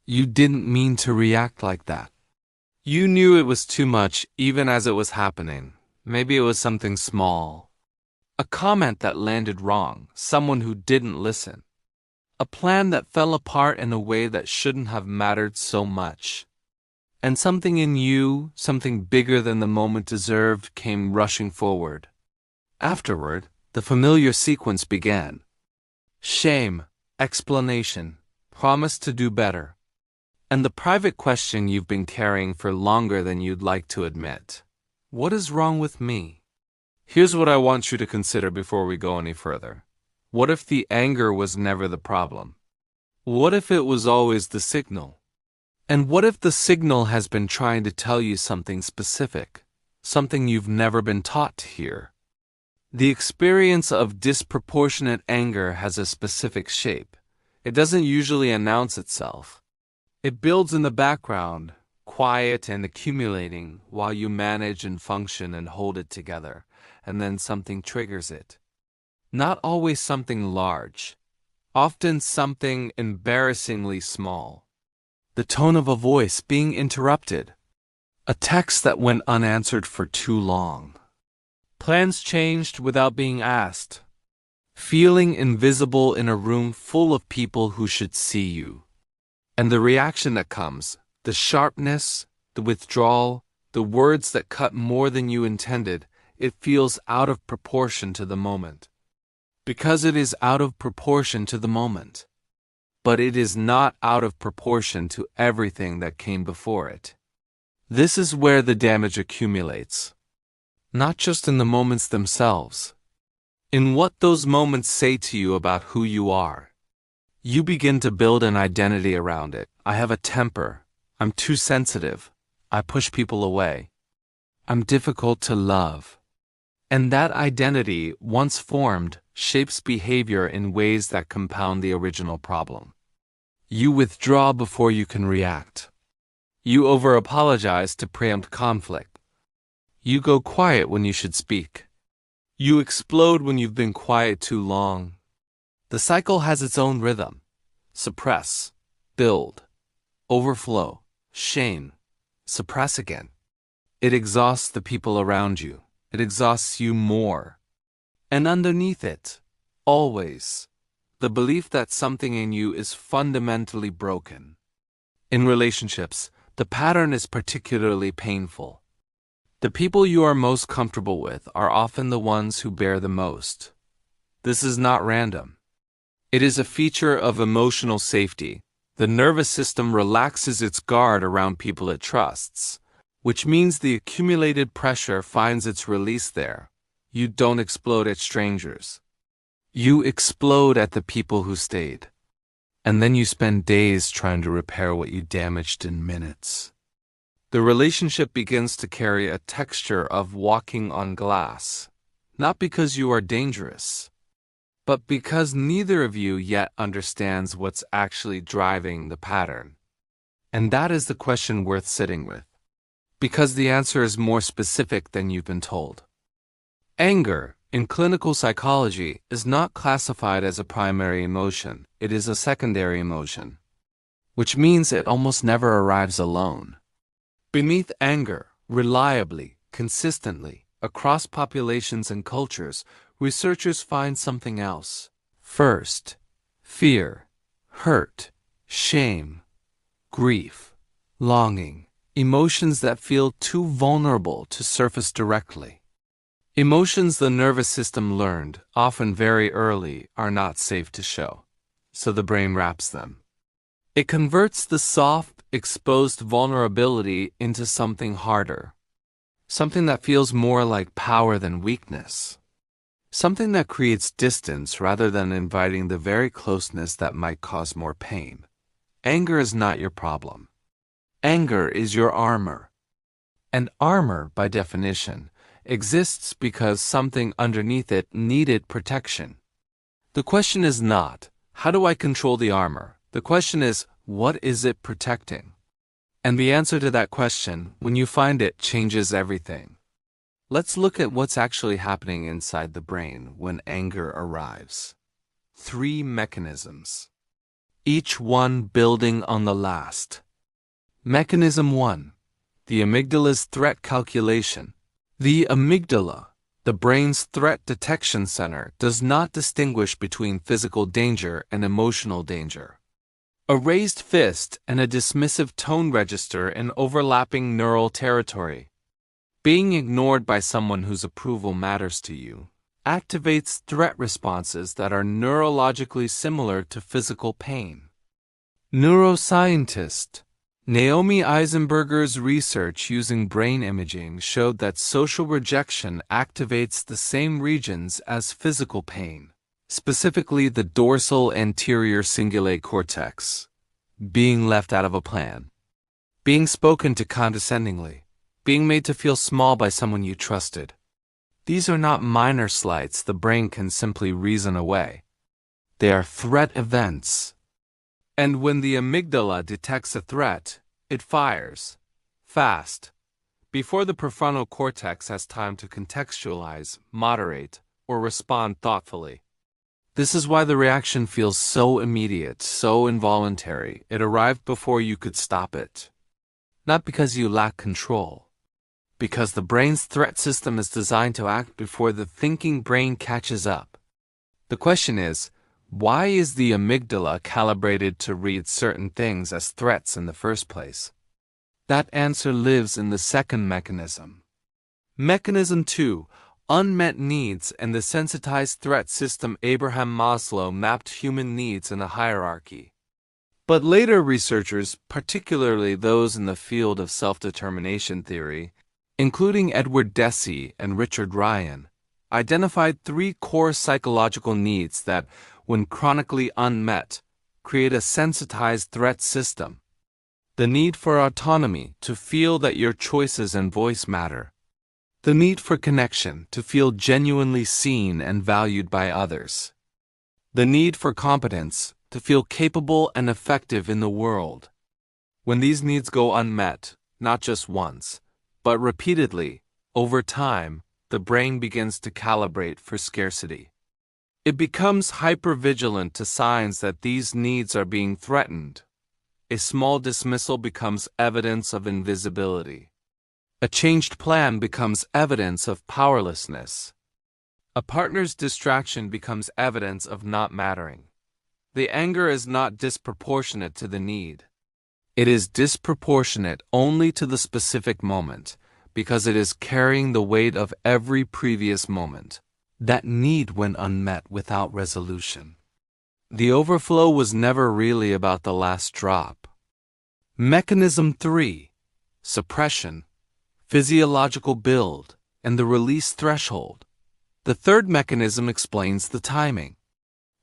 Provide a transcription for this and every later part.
You didn't mean to react like that. You knew it was too much even as it was happening. Maybe it was something small. A comment that landed wrong, someone who didn't listen. A plan that fell apart in a way that shouldn't have mattered so much. And something in you, something bigger than the moment deserved, came rushing forward. Afterward, the familiar sequence began. Shame, explanation, promise to do better. And the private question you've been carrying for longer than you'd like to admit. What is wrong with me? Here's what I want you to consider before we go any further. What if the anger was never the problem? What if it was always the signal? And what if the signal has been trying to tell you something specific, something you've never been taught to hear? The experience of disproportionate anger has a specific shape. It doesn't usually announce itself. It builds in the background, quiet and accumulating, while you manage and function and hold it together, and then something triggers it. Not always something large, often something embarrassingly small. The tone of a voice being interrupted. A text that went unanswered for too long. Plans changed without being asked. Feeling invisible in a room full of people who should see you. And the reaction that comes, the sharpness, the withdrawal, the words that cut more than you intended, it feels out of proportion to the moment. Because it is out of proportion to the moment. But it is not out of proportion to everything that came before it. This is where the damage accumulates. Not just in the moments themselves. In what those moments say to you about who you are. You begin to build an identity around it. I have a temper. I'm too sensitive. I push people away. I'm difficult to love. And that identity, once formed, shapes behavior in ways that compound the original problem. You withdraw before you can react. You over-apologize to preempt conflict. You go quiet when you should speak. You explode when you've been quiet too long. The cycle has its own rhythm. Suppress, build, overflow, shame, suppress again. It exhausts the people around you. It exhausts you more. And underneath it, always, the belief that something in you is fundamentally broken. In relationships, the pattern is particularly painful. The people you are most comfortable with are often the ones who bear the most. This is not random. It is a feature of emotional safety. The nervous system relaxes its guard around people it trusts, which means the accumulated pressure finds its release there. You don't explode at strangers. You explode at the people who stayed. And then you spend days trying to repair what you damaged in minutes. The relationship begins to carry a texture of walking on glass, not because you are dangerous, but because neither of you yet understands what's actually driving the pattern. And that is the question worth sitting with, because the answer is more specific than you've been told. Anger, in clinical psychology, is not classified as a primary emotion. It is a secondary emotion, which means it almost never arrives alone. Beneath anger, reliably, consistently, across populations and cultures, researchers find something else. First, fear, hurt, shame, grief, longing, emotions that feel too vulnerable to surface directly. Emotions the nervous system learned, often very early, are not safe to show, so the brain wraps them. It converts the soft, exposed vulnerability into something harder, something that feels more like power than weakness, something that creates distance rather than inviting the very closeness that might cause more pain. Anger is not your problem. Anger is your armor. And armor, by definition, exists because something underneath it needed protection. The question is not, how do I control the armor? The question is, what is it protecting? And the answer to that question, when you find it, changes everything. Let's look at what's actually happening inside the brain when anger arrives. 3 mechanisms. each one building on the last. Mechanism 1. The amygdala's threat calculation. The amygdala, the brain's threat detection center, does not distinguish between physical danger and emotional danger. A raised fist and a dismissive tone register in overlapping neural territory. Being ignored by someone whose approval matters to you activates threat responses that are neurologically similar to physical pain. Neuroscientist Naomi Eisenberger's research using brain imaging showed that social rejection activates the same regions as physical pain, specifically the dorsal anterior cingulate cortex. Being left out of a plan, being spoken to condescendingly, being made to feel small by someone you trusted. These are not minor slights the brain can simply reason away. They are threat events. And when the amygdala detects a threat, it fires, fast, before the prefrontal cortex has time to contextualize, moderate, or respond thoughtfully. This is why the reaction feels so immediate, so involuntary. It arrived before you could stop it. Not because you lack control, because the brain's threat system is designed to act before the thinking brain catches up. The question is, why is the amygdala calibrated to read certain things as threats in the first place? That answer lives in the second mechanism. Mechanism 2. Unmet needs and the sensitized threat system. Abraham Maslow mapped human needs in a hierarchy. But later researchers, particularly those in the field of self-determination theory, including Edward Deci and Richard Ryan, identified 3 core psychological needs that, when chronically unmet, create a sensitized threat system. The need for autonomy, to feel that your choices and voice matter. The need for connection, to feel genuinely seen and valued by others. The need for competence, to feel capable and effective in the world. When these needs go unmet, not just once, but repeatedly, over time, the brain begins to calibrate for scarcity. It becomes hypervigilant to signs that these needs are being threatened. A small dismissal becomes evidence of invisibility. A changed plan becomes evidence of powerlessness. A partner's distraction becomes evidence of not mattering. The anger is not disproportionate to the need. It is disproportionate only to the specific moment, because it is carrying the weight of every previous moment. That need went unmet without resolution. The overflow was never really about the last drop. Mechanism 3. Suppression, physiological build, and the release threshold. The third mechanism explains the timing.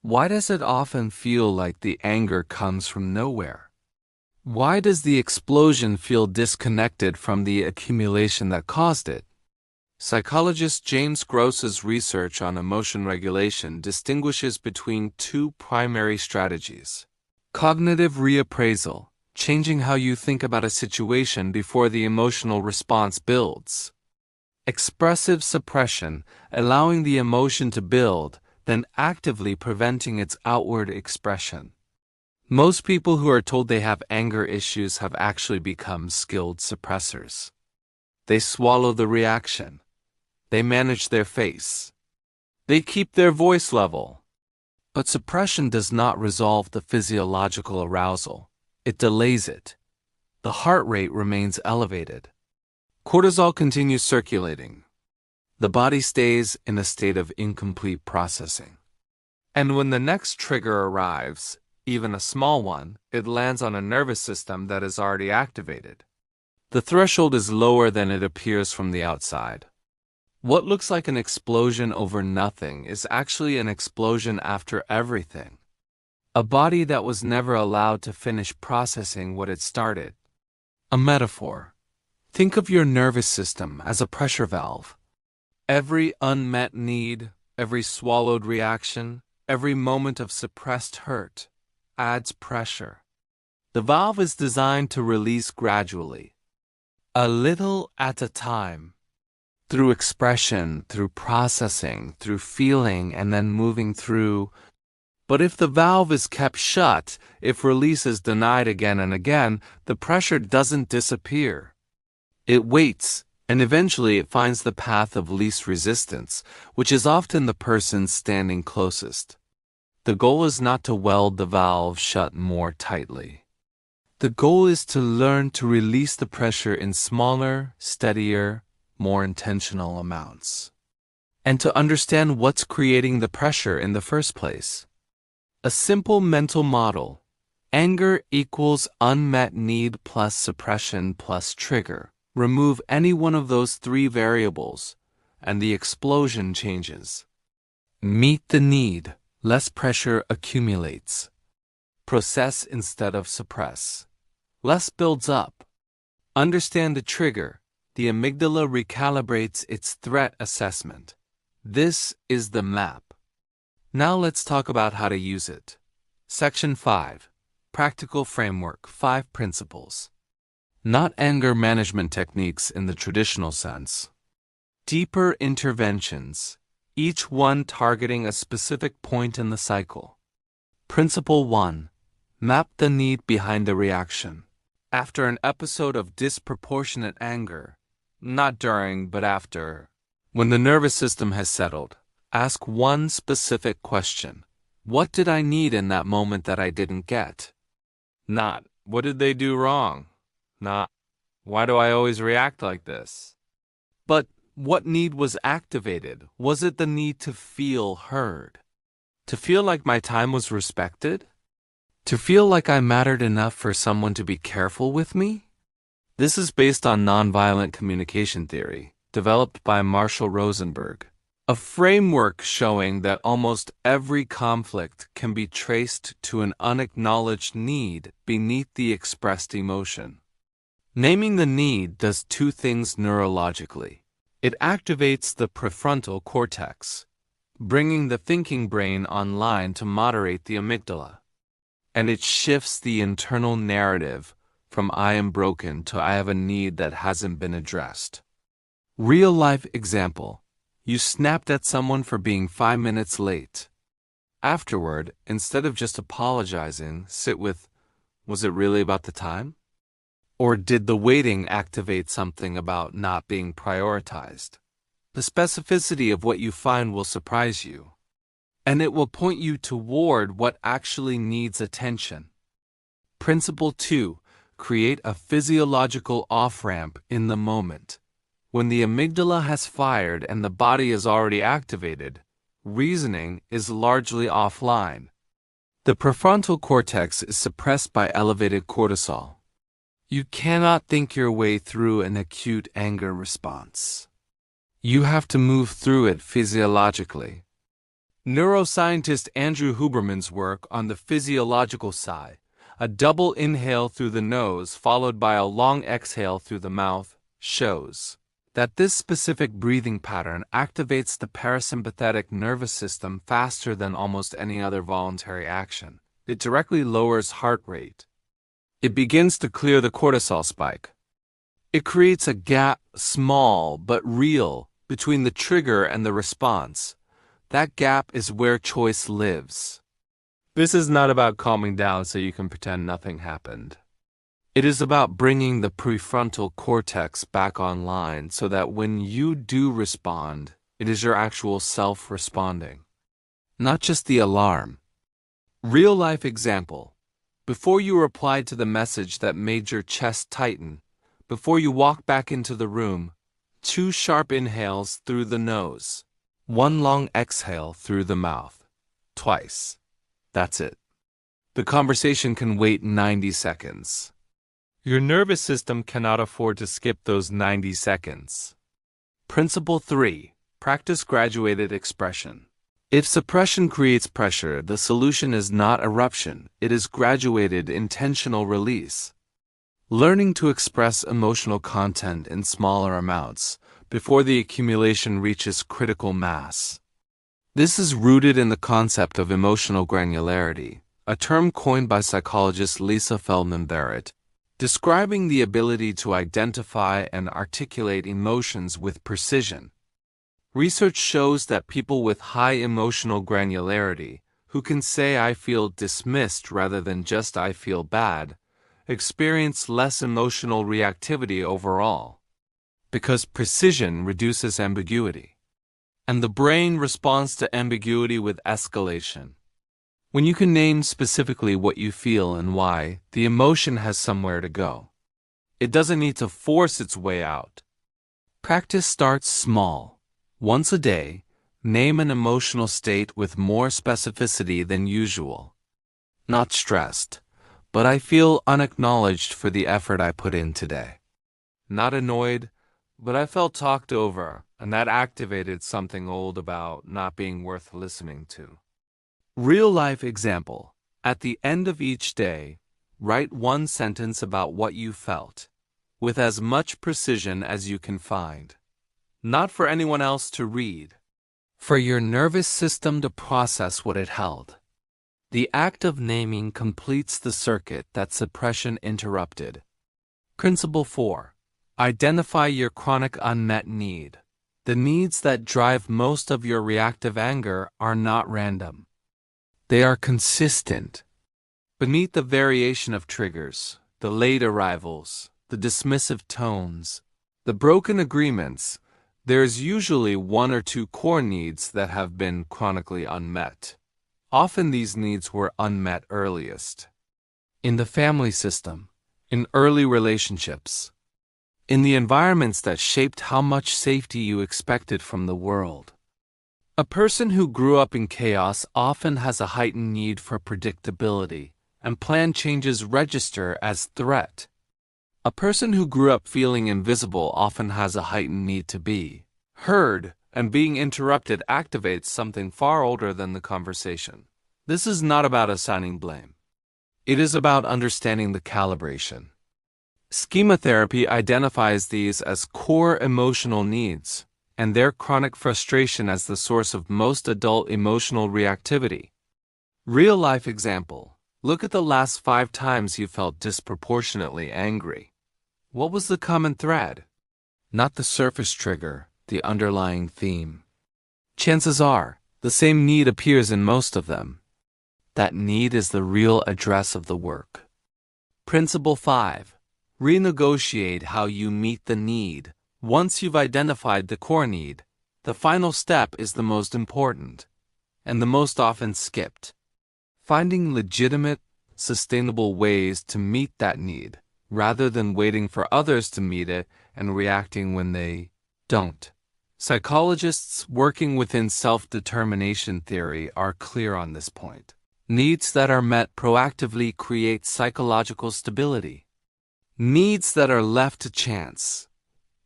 Why does it often feel like the anger comes from nowhere? Why does the explosion feel disconnected from the accumulation that caused it? Psychologist James Gross's research on emotion regulation distinguishes between 2 primary strategies. Cognitive reappraisal, changing how you think about a situation before the emotional response builds. Expressive suppression, allowing the emotion to build, then actively preventing its outward expression. Most people who are told they have anger issues have actually become skilled suppressors. They swallow the reaction. They manage their face. They keep their voice level. But suppression does not resolve the physiological arousal. It delays it. The heart rate remains elevated. Cortisol continues circulating. The body stays in a state of incomplete processing. And when the next trigger arrives, even a small one, it lands on a nervous system that is already activated. The threshold is lower than it appears from the outside. What looks like an explosion over nothing is actually an explosion after everything. A body that was never allowed to finish processing what it started. A metaphor. Think of your nervous system as a pressure valve. Every unmet need, every swallowed reaction, every moment of suppressed hurt adds pressure. The valve is designed to release gradually, a little at a time. Through expression, through processing, through feeling, and then moving through But if the valve is kept shut, if release is denied again and again, the pressure doesn't disappear. It waits, and eventually it finds the path of least resistance, which is often the person standing closest. The goal is not to weld the valve shut more tightly. The goal is to learn to release the pressure in smaller, steadier, more intentional amounts. And to understand what's creating the pressure in the first place. A simple mental model: anger equals unmet need plus suppression plus trigger. Remove any one of those three variables, and the explosion changes. Meet the need, less pressure accumulates. Process instead of suppress. Less builds up. Understand the trigger. The amygdala recalibrates its threat assessment. This is the map. Now let's talk about how to use it. Section 5. Practical Framework, 5 Principles. Not anger management techniques in the traditional sense. Deeper interventions, each one targeting a specific point in the cycle. Principle 1. Map the need behind the reaction. After an episode of disproportionate anger, not during but after, when the nervous system has settled, ask one specific question. What did I need in that moment that I didn't get? Not, what did they do wrong? Not, why do I always react like this? But, what need was activated? Was it the need to feel heard? To feel like my time was respected? To feel like I mattered enough for someone to be careful with me? This is based on nonviolent communication theory, developed by Marshall Rosenberg. A framework showing that almost every conflict can be traced to an unacknowledged need beneath the expressed emotion. Naming the need does two things neurologically. It activates the prefrontal cortex, bringing the thinking brain online to moderate the amygdala. And it shifts the internal narrative from I am broken to I have a need that hasn't been addressed. Real-life example. You snapped at someone for being 5 minutes late. Afterward, instead of just apologizing, sit with, was it really about the time? Or did the waiting activate something about not being prioritized? The specificity of what you find will surprise you, and it will point you toward what actually needs attention. Principle 2. Create a physiological off-ramp in the moment. When the amygdala has fired and the body is already activated, reasoning is largely offline. The prefrontal cortex is suppressed by elevated cortisol. You cannot think your way through an acute anger response. You have to move through it physiologically. Neuroscientist Andrew Huberman's work on the physiological side, a double inhale through the nose followed by a long exhale through the mouth, shows that this specific breathing pattern activates the parasympathetic nervous system faster than almost any other voluntary action. It directly lowers heart rate. It begins to clear the cortisol spike. It creates a gap, small but real, between the trigger and the response. That gap is where choice lives. This is not about calming down so you can pretend nothing happened. It is about bringing the prefrontal cortex back online so that when you do respond, it is your actual self responding, not just the alarm. Real-life example. Before you replied to the message that made your chest tighten, before you walk back into the room, 2 sharp inhales through the nose, 1 long exhale through the mouth. Twice. That's it. The conversation can wait 90 seconds. Your nervous system cannot afford to skip those 90 seconds. Principle 3. Practice graduated expression. If suppression creates pressure, the solution is not eruption, it is graduated intentional release. Learning to express emotional content in smaller amounts before the accumulation reaches critical mass. This is rooted in the concept of emotional granularity, a term coined by psychologist Lisa Feldman Barrett, describing the ability to identify and articulate emotions with precision. Research shows that people with high emotional granularity who can say I feel dismissed rather than just I feel bad, experience less emotional reactivity overall, because precision reduces ambiguity, and the brain responds to ambiguity with escalation. When you can name specifically what you feel and why, the emotion has somewhere to go. It doesn't need to force its way out. Practice starts small. Once a day, name an emotional state with more specificity than usual. Not stressed, but I feel unacknowledged for the effort I put in today. Not annoyed, but I felt talked over, and that activated something old about not being worth listening to. Real-life example. At the end of each day, write one sentence about what you felt, with as much precision as you can find. Not for anyone else to read, for your nervous system to process what it held. The act of naming completes the circuit that suppression interrupted. Principle 4. Identify your chronic unmet need. The needs that drive most of your reactive anger are not random. They are consistent. Beneath the variation of triggers, the late arrivals, the dismissive tones, the broken agreements, there is usually one or two core needs that have been chronically unmet. Often these needs were unmet earliest. In the family system, in early relationships, in the environments that shaped how much safety you expected from the world. A person who grew up in chaos often has a heightened need for predictability, and plan changes register as threat. A person who grew up feeling invisible often has a heightened need to be heard, and being interrupted activates something far older than the conversation. This is not about assigning blame. It is about understanding the calibration. Schema therapy identifies these as core emotional needs, and their chronic frustration as the source of most adult emotional reactivity. Real-life example. Look at the last 5 times you felt disproportionately angry. What was the common thread? Not the surface trigger, the underlying theme. Chances are, the same need appears in most of them. That need is the real address of the work. Principle 5. Renegotiate how you meet the need. Once you've identified the core need, the final step is the most important, and the most often skipped. Finding legitimate, sustainable ways to meet that need, rather than waiting for others to meet it and reacting when they don't. Psychologists working within self-determination theory are clear on this point. Needs that are met proactively create psychological stability. Needs that are left to chance,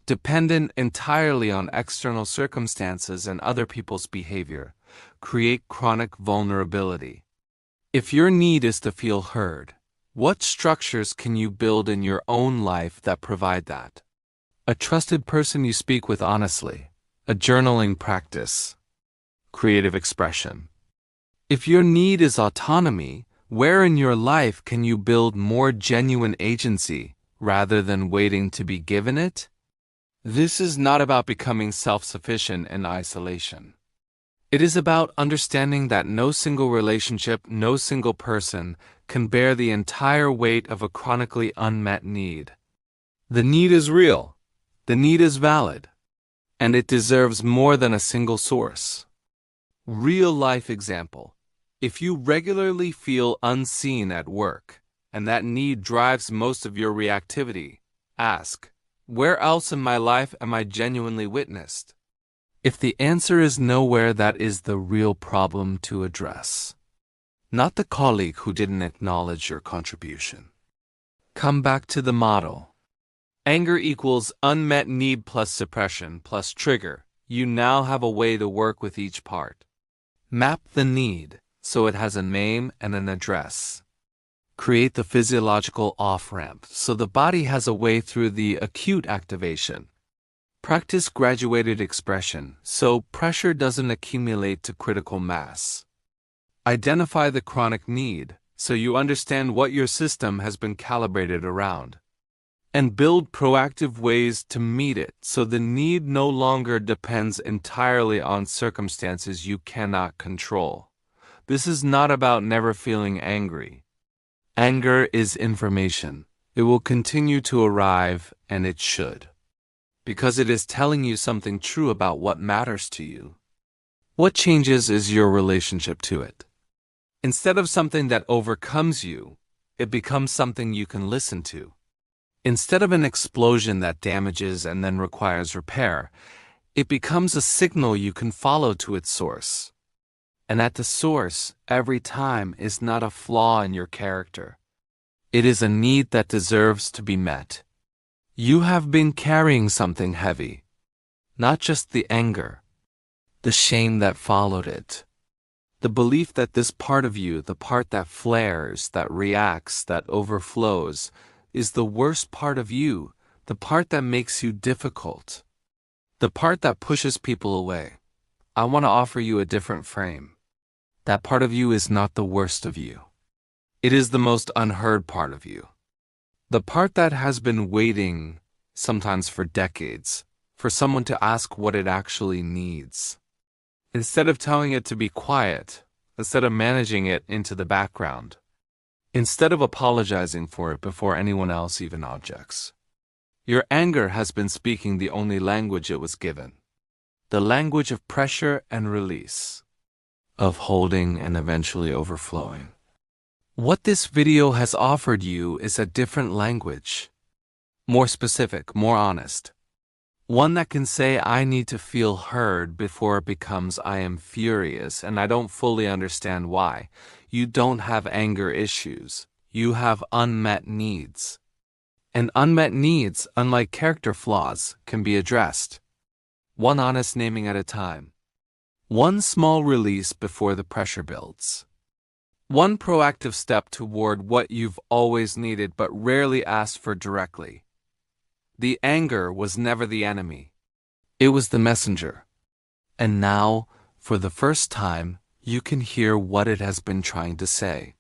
dependent entirely on external circumstances and other people's behavior, create chronic vulnerability. If your need is to feel heard, what structures can you build in your own life that provide that? A trusted person you speak with honestly, a journaling practice, creative expression. If your need is autonomy, where in your life can you build more genuine agency rather than waiting to be given it? This is not about becoming self-sufficient in isolation. It is about understanding that no single relationship, no single person can bear the entire weight of a chronically unmet need. The need is real, the need is valid, and it deserves more than a single source. Real-life example. If you regularly feel unseen at work, and that need drives most of your reactivity, ask, where else in my life am I genuinely witnessed? If the answer is nowhere, that is the real problem to address. Not the colleague who didn't acknowledge your contribution. Come back to the model. Anger equals unmet need plus suppression plus trigger. You now have a way to work with each part. Map the need so it has a name and an address. Create the physiological off-ramp so the body has a way through the acute activation. Practice graduated expression so pressure doesn't accumulate to critical mass. Identify the chronic need so you understand what your system has been calibrated around. And build proactive ways to meet it so the need no longer depends entirely on circumstances you cannot control. This is not about never feeling angry. Anger is information. It will continue to arrive, and it should. Because it is telling you something true about what matters to you. What changes is your relationship to it. Instead of something that overcomes you, it becomes something you can listen to. Instead of an explosion that damages and then requires repair, it becomes a signal you can follow to its source. And at the source, every time, is not a flaw in your character. It is a need that deserves to be met. You have been carrying something heavy. Not just the anger, the shame that followed it. The belief that this part of you, the part that flares, that reacts, that overflows, is the worst part of you, the part that makes you difficult, the part that pushes people away. I want to offer you a different frame. That part of you is not the worst of you. It is the most unheard part of you. The part that has been waiting, sometimes for decades, for someone to ask what it actually needs. Instead of telling it to be quiet, instead of managing it into the background, instead of apologizing for it before anyone else even objects. Your anger has been speaking the only language it was given. The language of pressure and release, of holding and eventually overflowing. What this video has offered you is a different language. More specific, more honest. One that can say, I need to feel heard before it becomes, I am furious and I don't fully understand why. You don't have anger issues. You have unmet needs. And unmet needs, unlike character flaws, can be addressed. One honest naming at a time. One small release before the pressure builds. One proactive step toward what you've always needed but rarely asked for directly. The anger was never the enemy. It was the messenger. And now, for the first time, you can hear what it has been trying to say.